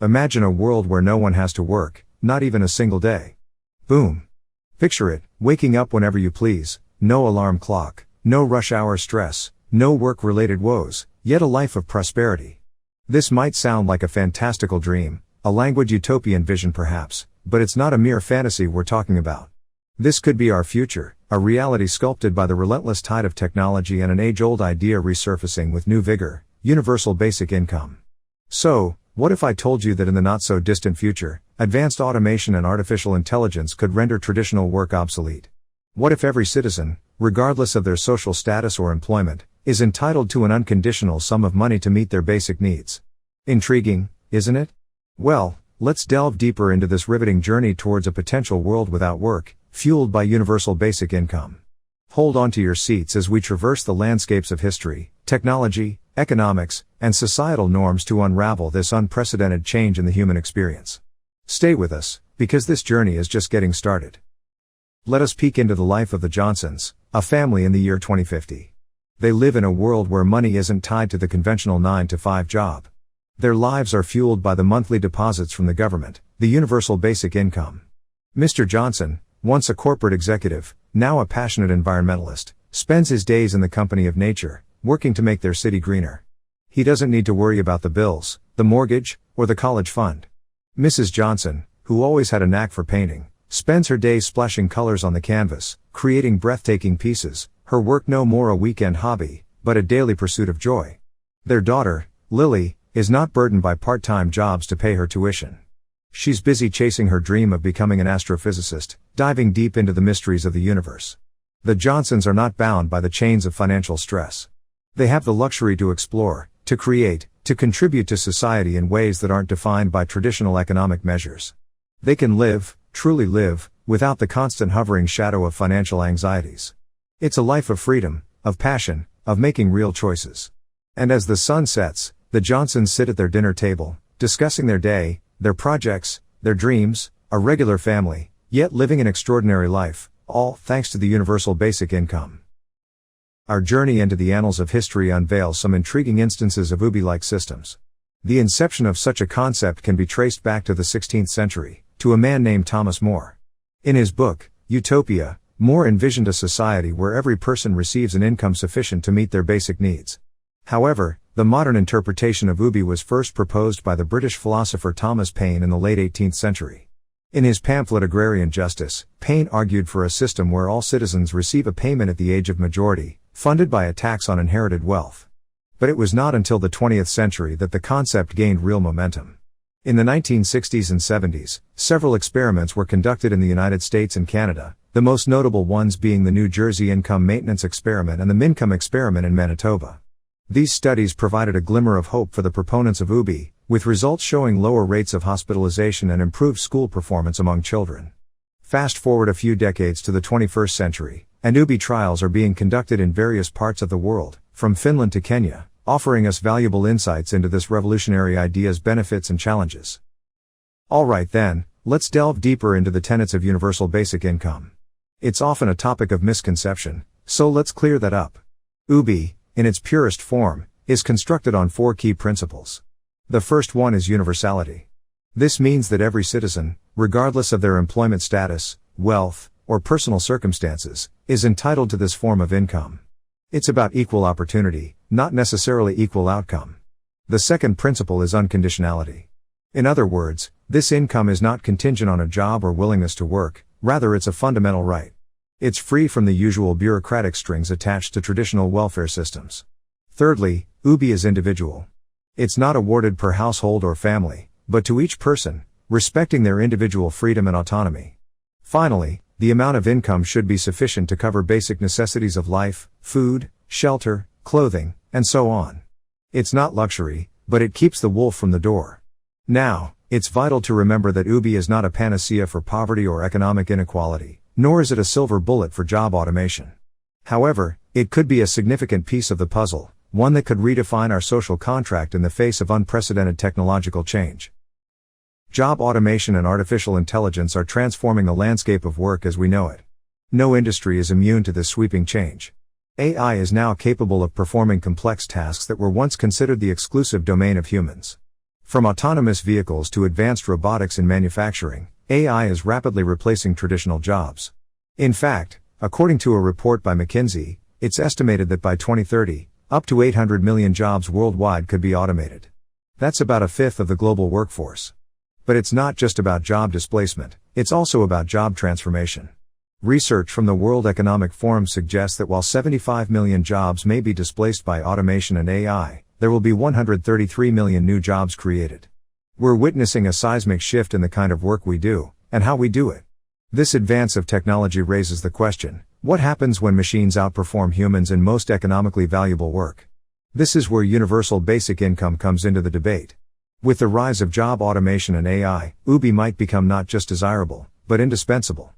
Imagine a world where no one has to work, not even a single day. Boom. Picture it, waking up whenever you please, no alarm clock, no rush hour stress, no work-related woes, yet a life of prosperity. This might sound like a fantastical dream, a languid utopian vision perhaps, but it's not a mere fantasy we're talking about. This could be our future, a reality sculpted by the relentless tide of technology and an age-old idea resurfacing with new vigor: universal basic income. So, what if I told you that in the not-so-distant future, advanced automation and artificial intelligence could render traditional work obsolete? What if every citizen, regardless of their social status or employment, is entitled to an unconditional sum of money to meet their basic needs? Intriguing, isn't it? Well, let's delve deeper into this riveting journey towards a potential world without work, fueled by universal basic income. Hold on to your seats as we traverse the landscapes of history, technology, economics, and societal norms to unravel this unprecedented change in the human experience. Stay with us, because this journey is just getting started. Let us peek into the life of the Johnsons, a family in the year 2050. They live in a world where money isn't tied to the conventional 9-to-5 job. Their lives are fueled by the monthly deposits from the government, the universal basic income. Mr. Johnson, once a corporate executive, now a passionate environmentalist, spends his days in the company of nature, working to make their city greener. He doesn't need to worry about the bills, the mortgage, or the college fund. Mrs. Johnson, who always had a knack for painting, spends her days splashing colors on the canvas, creating breathtaking pieces, her work no more a weekend hobby, but a daily pursuit of joy. Their daughter, Lily, is not burdened by part-time jobs to pay her tuition. She's busy chasing her dream of becoming an astrophysicist, diving deep into the mysteries of the universe. The Johnsons are not bound by the chains of financial stress. They have the luxury to explore, to create, to contribute to society in ways that aren't defined by traditional economic measures. They can live, truly live, without the constant hovering shadow of financial anxieties. It's a life of freedom, of passion, of making real choices. And as the sun sets, the Johnsons sit at their dinner table, discussing their day, their projects, their dreams, a regular family, yet living an extraordinary life, all thanks to the universal basic income. Our journey into the annals of history unveils some intriguing instances of UBI-like systems. The inception of such a concept can be traced back to the 16th century, to a man named Thomas More. In his book, Utopia, More envisioned a society where every person receives an income sufficient to meet their basic needs. However, the modern interpretation of UBI was first proposed by the British philosopher Thomas Paine in the late 18th century. In his pamphlet Agrarian Justice, Paine argued for a system where all citizens receive a payment at the age of majority, funded by a tax on inherited wealth. But it was not until the 20th century that the concept gained real momentum. In the 1960s and 70s, several experiments were conducted in the United States and Canada, the most notable ones being the New Jersey Income Maintenance Experiment and the Mincome Experiment in Manitoba. These studies provided a glimmer of hope for the proponents of UBI, with results showing lower rates of hospitalization and improved school performance among children. Fast forward a few decades to the 21st century, and UBI trials are being conducted in various parts of the world, from Finland to Kenya, offering us valuable insights into this revolutionary idea's benefits and challenges. Alright then, let's delve deeper into the tenets of universal basic income. It's often a topic of misconception, so let's clear that up. UBI, in its purest form, is constructed on 4 key principles. The first one is universality. This means that every citizen, regardless of their employment status, wealth, or personal circumstances, is entitled to this form of income. It's about equal opportunity, not necessarily equal outcome. The second principle is unconditionality. In other words, this income is not contingent on a job or willingness to work, rather it's a fundamental right. It's free from the usual bureaucratic strings attached to traditional welfare systems. Thirdly, UBI is individual. It's not awarded per household or family, but to each person, respecting their individual freedom and autonomy. Finally, the amount of income should be sufficient to cover basic necessities of life, food, shelter, clothing, and so on. It's not luxury, but it keeps the wolf from the door. Now, it's vital to remember that UBI is not a panacea for poverty or economic inequality, nor is it a silver bullet for job automation. However, it could be a significant piece of the puzzle, one that could redefine our social contract in the face of unprecedented technological change. Job automation and artificial intelligence are transforming the landscape of work as we know it. No industry is immune to this sweeping change. AI is now capable of performing complex tasks that were once considered the exclusive domain of humans. From autonomous vehicles to advanced robotics in manufacturing, AI is rapidly replacing traditional jobs. In fact, according to a report by McKinsey, it's estimated that by 2030, up to 800 million jobs worldwide could be automated. That's about a fifth of the global workforce. But it's not just about job displacement, it's also about job transformation. Research from the World Economic Forum suggests that while 75 million jobs may be displaced by automation and AI, there will be 133 million new jobs created. We're witnessing a seismic shift in the kind of work we do, and how we do it. This advance of technology raises the question, what happens when machines outperform humans in most economically valuable work? This is where universal basic income comes into the debate. With the rise of job automation and AI, UBI might become not just desirable, but indispensable.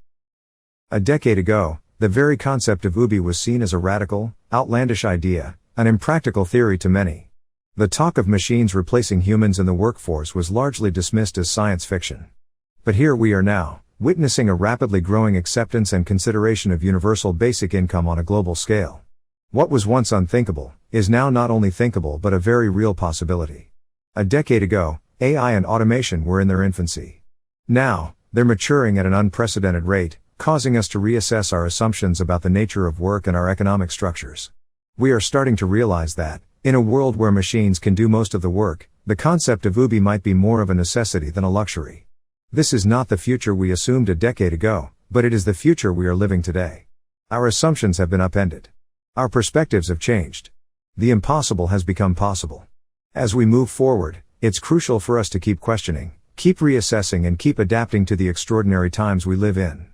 A decade ago, the very concept of UBI was seen as a radical, outlandish idea, an impractical theory to many. The talk of machines replacing humans in the workforce was largely dismissed as science fiction. But here we are now, witnessing a rapidly growing acceptance and consideration of universal basic income on a global scale. What was once unthinkable, is now not only thinkable but a very real possibility. A decade ago, AI and automation were in their infancy. Now, they're maturing at an unprecedented rate, causing us to reassess our assumptions about the nature of work and our economic structures. We are starting to realize that, in a world where machines can do most of the work, the concept of UBI might be more of a necessity than a luxury. This is not the future we assumed a decade ago, but it is the future we are living today. Our assumptions have been upended. Our perspectives have changed. The impossible has become possible. As we move forward, it's crucial for us to keep questioning, keep reassessing and keep adapting to the extraordinary times we live in.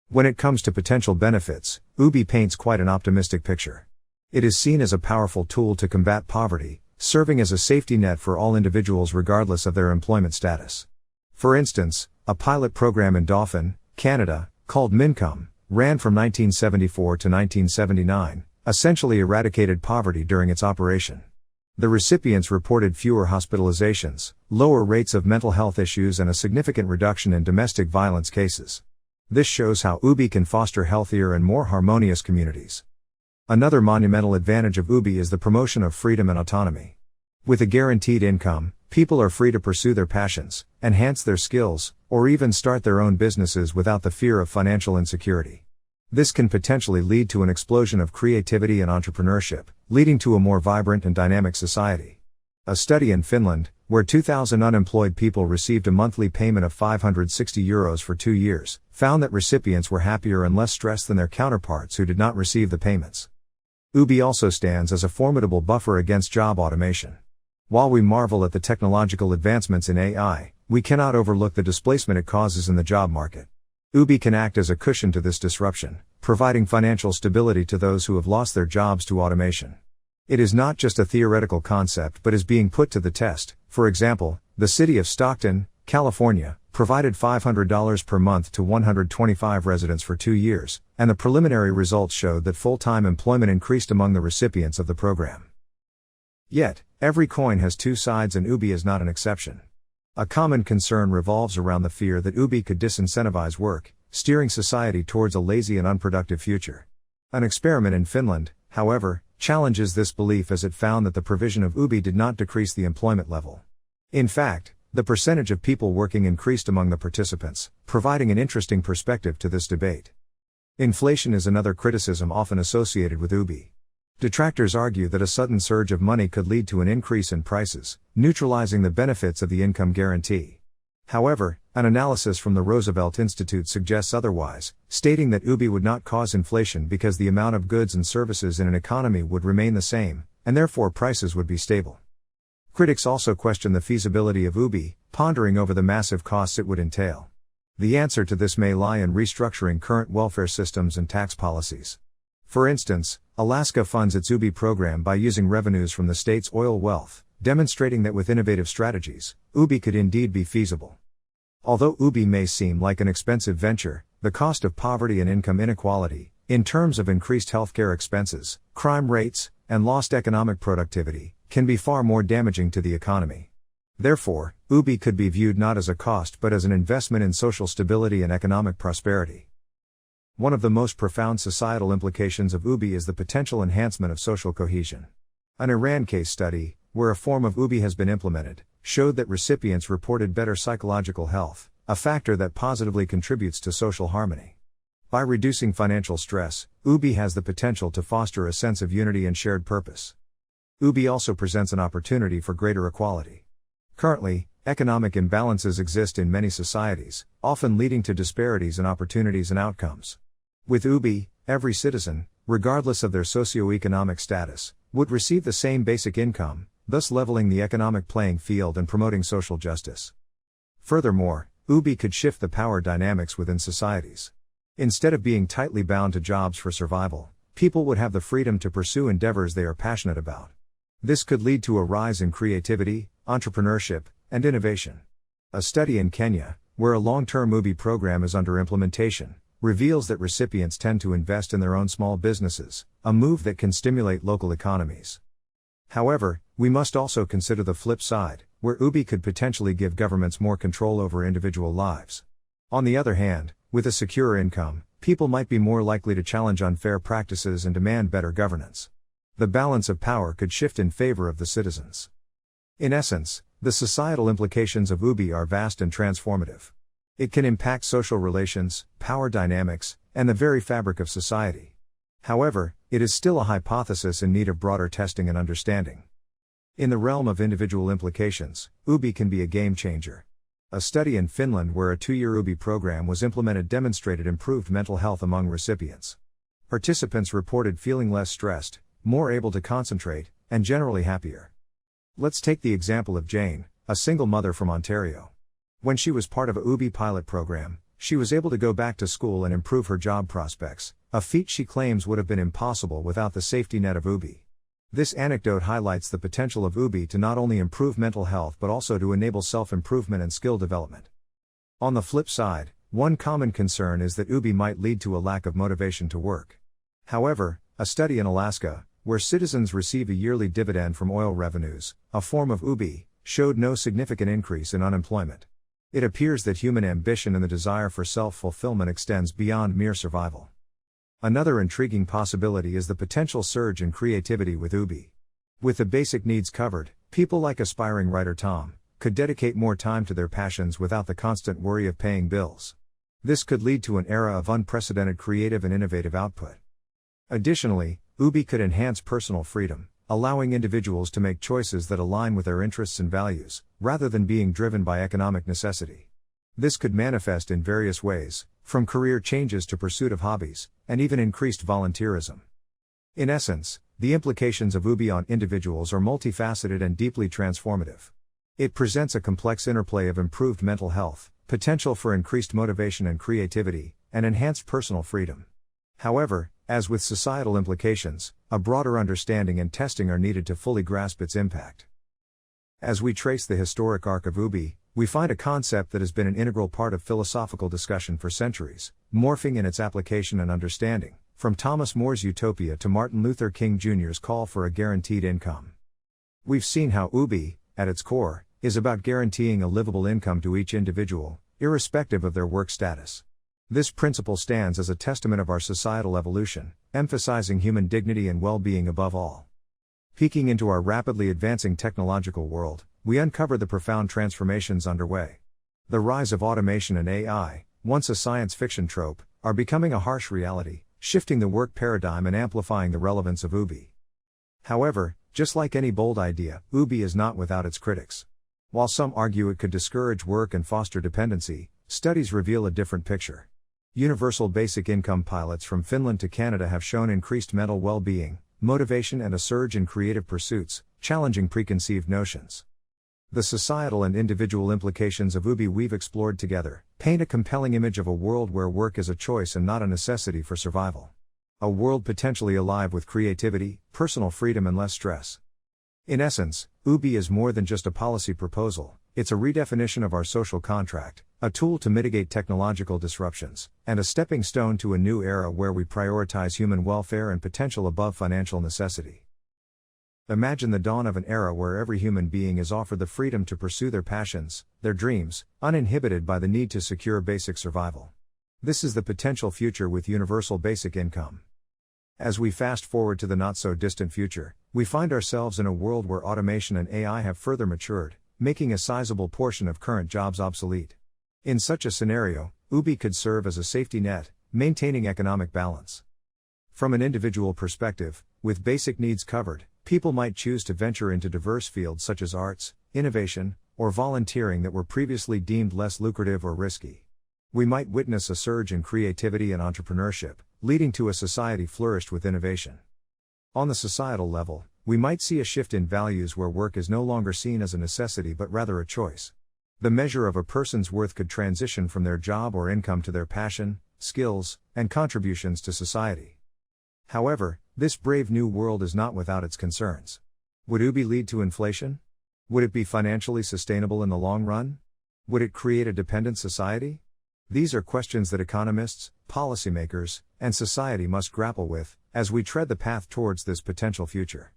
When it comes to potential benefits, UBI paints quite an optimistic picture. It is seen as a powerful tool to combat poverty, serving as a safety net for all individuals regardless of their employment status. For instance, a pilot program in Dauphin, Canada, called Mincome, ran from 1974 to 1979, essentially eradicated poverty during its operation. The recipients reported fewer hospitalizations, lower rates of mental health issues and a significant reduction in domestic violence cases. This shows how UBI can foster healthier and more harmonious communities. Another monumental advantage of UBI is the promotion of freedom and autonomy. With a guaranteed income, people are free to pursue their passions, enhance their skills, or even start their own businesses without the fear of financial insecurity. This can potentially lead to an explosion of creativity and entrepreneurship, leading to a more vibrant and dynamic society. A study in Finland, where 2,000 unemployed people received a monthly payment of €560 for 2 years, found that recipients were happier and less stressed than their counterparts who did not receive the payments. UBI also stands as a formidable buffer against job automation. While we marvel at the technological advancements in AI, we cannot overlook the displacement it causes in the job market. UBI can act as a cushion to this disruption, providing financial stability to those who have lost their jobs to automation. It is not just a theoretical concept but is being put to the test. For example, the city of Stockton, California, provided $500 per month to 125 residents for 2 years, and the preliminary results showed that full-time employment increased among the recipients of the program. Yet, every coin has two sides and UBI is not an exception. A common concern revolves around the fear that UBI could disincentivize work, steering society towards a lazy and unproductive future. An experiment in Finland, however, challenges this belief as it found that the provision of UBI did not decrease the employment level. In fact, the percentage of people working increased among the participants, providing an interesting perspective to this debate. Inflation is another criticism often associated with UBI. Detractors argue that a sudden surge of money could lead to an increase in prices, neutralizing the benefits of the income guarantee. However, an analysis from the Roosevelt Institute suggests otherwise, stating that UBI would not cause inflation because the amount of goods and services in an economy would remain the same, and therefore prices would be stable. Critics also question the feasibility of UBI, pondering over the massive costs it would entail. The answer to this may lie in restructuring current welfare systems and tax policies. For instance, Alaska funds its UBI program by using revenues from the state's oil wealth, demonstrating that with innovative strategies, UBI could indeed be feasible. Although UBI may seem like an expensive venture, the cost of poverty and income inequality, in terms of increased healthcare expenses, crime rates, and lost economic productivity, can be far more damaging to the economy. Therefore, UBI could be viewed not as a cost but as an investment in social stability and economic prosperity. One of the most profound societal implications of UBI is the potential enhancement of social cohesion. An Iran case study, where a form of UBI has been implemented, showed that recipients reported better psychological health, a factor that positively contributes to social harmony. By reducing financial stress, UBI has the potential to foster a sense of unity and shared purpose. UBI also presents an opportunity for greater equality. Currently, economic imbalances exist in many societies, often leading to disparities in opportunities and outcomes. With UBI, every citizen, regardless of their socioeconomic status, would receive the same basic income, thus leveling the economic playing field and promoting social justice. Furthermore, UBI could shift the power dynamics within societies. Instead of being tightly bound to jobs for survival, people would have the freedom to pursue endeavors they are passionate about. This could lead to a rise in creativity, entrepreneurship, and innovation. A study in Kenya, where a long-term UBI program is under implementation, reveals that recipients tend to invest in their own small businesses, a move that can stimulate local economies. However, we must also consider the flip side, where UBI could potentially give governments more control over individual lives. On the other hand, with a secure income, people might be more likely to challenge unfair practices and demand better governance. The balance of power could shift in favor of the citizens. In essence, the societal implications of UBI are vast and transformative. It can impact social relations, power dynamics, and the very fabric of society. However, it is still a hypothesis in need of broader testing and understanding. In the realm of individual implications, UBI can be a game changer. A study in Finland where a 2-year UBI program was implemented demonstrated improved mental health among recipients. Participants reported feeling less stressed, more able to concentrate, and generally happier. Let's take the example of Jane, a single mother from Ontario. When she was part of a UBI pilot program, she was able to go back to school and improve her job prospects, a feat she claims would have been impossible without the safety net of UBI. This anecdote highlights the potential of UBI to not only improve mental health but also to enable self-improvement and skill development. On the flip side, one common concern is that UBI might lead to a lack of motivation to work. However, a study in Alaska, where citizens receive a yearly dividend from oil revenues, a form of UBI, showed no significant increase in unemployment. It appears that human ambition and the desire for self-fulfillment extends beyond mere survival. Another intriguing possibility is the potential surge in creativity with UBI. With the basic needs covered, people like aspiring writer Tom could dedicate more time to their passions without the constant worry of paying bills. This could lead to an era of unprecedented creative and innovative output. Additionally, UBI could enhance personal freedom, allowing individuals to make choices that align with their interests and values, rather than being driven by economic necessity. This could manifest in various ways, from career changes to pursuit of hobbies, and even increased volunteerism. In essence, the implications of UBI on individuals are multifaceted and deeply transformative. It presents a complex interplay of improved mental health, potential for increased motivation and creativity, and enhanced personal freedom. However, as with societal implications, a broader understanding and testing are needed to fully grasp its impact. As we trace the historic arc of UBI, we find a concept that has been an integral part of philosophical discussion for centuries, morphing in its application and understanding, from Thomas More's Utopia to Martin Luther King Jr.'s call for a guaranteed income. We've seen how UBI, at its core, is about guaranteeing a livable income to each individual, irrespective of their work status. This principle stands as a testament of our societal evolution, emphasizing human dignity and well-being above all. Peeking into our rapidly advancing technological world, we uncover the profound transformations underway. The rise of automation and AI, once a science fiction trope, are becoming a harsh reality, shifting the work paradigm and amplifying the relevance of UBI. However, just like any bold idea, UBI is not without its critics. While some argue it could discourage work and foster dependency, studies reveal a different picture. Universal basic income pilots from Finland to Canada have shown increased mental well-being, motivation and a surge in creative pursuits, challenging preconceived notions. The societal and individual implications of UBI we've explored together paint a compelling image of a world where work is a choice and not a necessity for survival. A world potentially alive with creativity, personal freedom and less stress. In essence, UBI is more than just a policy proposal, it's a redefinition of our social contract, a tool to mitigate technological disruptions, and a stepping stone to a new era where we prioritize human welfare and potential above financial necessity. Imagine the dawn of an era where every human being is offered the freedom to pursue their passions, their dreams, uninhibited by the need to secure basic survival. This is the potential future with universal basic income. As we fast forward to the not-so-distant future, we find ourselves in a world where automation and AI have further matured, making a sizable portion of current jobs obsolete. In such a scenario, UBI could serve as a safety net, maintaining economic balance. From an individual perspective, with basic needs covered, people might choose to venture into diverse fields such as arts, innovation, or volunteering that were previously deemed less lucrative or risky. We might witness a surge in creativity and entrepreneurship, leading to a society flourished with innovation. On the societal level, we might see a shift in values where work is no longer seen as a necessity but rather a choice. The measure of a person's worth could transition from their job or income to their passion, skills, and contributions to society. However, this brave new world is not without its concerns. Would UBI lead to inflation? Would it be financially sustainable in the long run? Would it create a dependent society? These are questions that economists, policymakers, and society must grapple with, as we tread the path towards this potential future.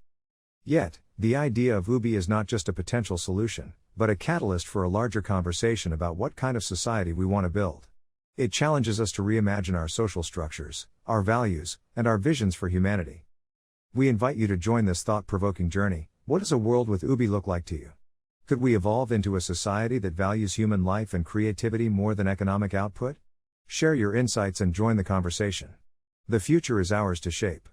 Yet, the idea of UBI is not just a potential solution, but a catalyst for a larger conversation about what kind of society we want to build. It challenges us to reimagine our social structures, our values, and our visions for humanity. We invite you to join this thought-provoking journey. What does a world with UBI look like to you? Could we evolve into a society that values human life and creativity more than economic output? Share your insights and join the conversation. The future is ours to shape.